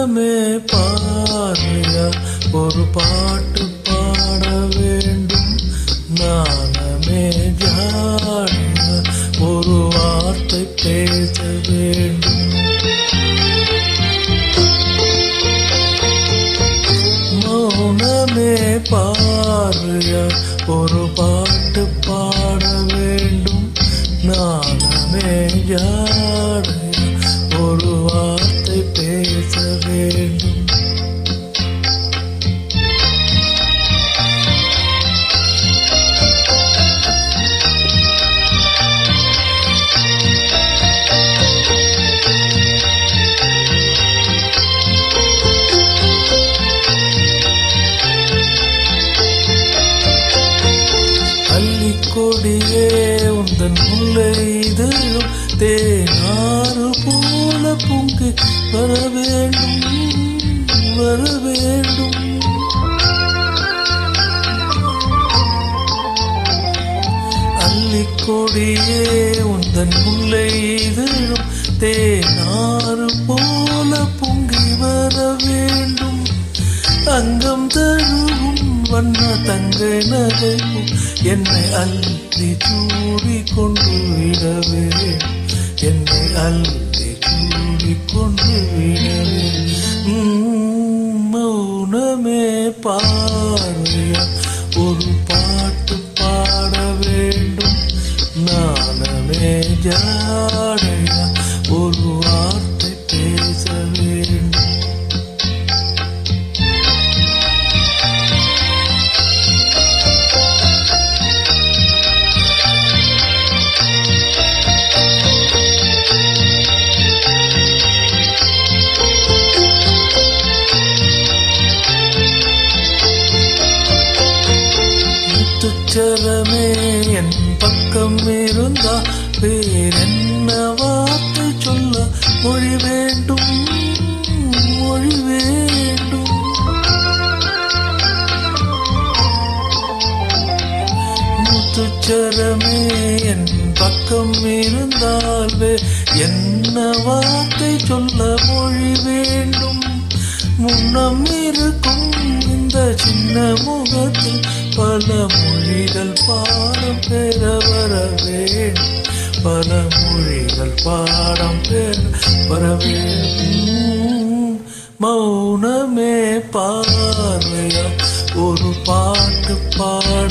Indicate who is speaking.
Speaker 1: மௌனமே பாருயா, ஒரு பாட்டு பாட வேண்டும். நானமே ஜாடியா, ஒரு வார்த்தை பேச வேண்டும். மௌனமே பாருயா, ஒரு பாட்டு பாட வேண்டும். நானமே ஜாடியா, ஒரு வார்த்தை பேச வேண்டும். கொடியே உந்தன் முல்லை இதழும் தேனாறு போல பொங்கி வர வேண்டும், வர வேண்டும். அள்ளிக்கொடியே உந்தன் முல்லை இதழும் தேனாறு போல பொங்கி வர வேண்டும். அங்கம் தருவும் வண்ண தங்கை நகையும் என்னை அள்ளி சூடி கொண்டு விடவே, என்னை அள்ளி சூடி கொண்டு விடவே. மௌனமே பாருயா, ஒரு பாட்டு பாட வேண்டும். நானமே ஜாடையா, ஒரு வார்த்தை பேச வேண்டும். முத்துச்சரமே என் பக்கம் இருந்தா வேறென்ன வார்த்தை சொல்ல மொழி வேண்டும், மொழி வேண்டும். முத்துச்சரமே என் பக்கம் இருந்தால் என்ன வார்த்தை சொல்ல மொழி வேண்டும். முன்னம் இருக்கும் இந்த சின்ன முகத்தில் பல மொழிகள் பாடம் பெற வர வேண்டும், பல மொழிகள் பாடம் பெற வர வேண்டும். மௌனமே பார்வையா, ஒரு பாட்டு பாட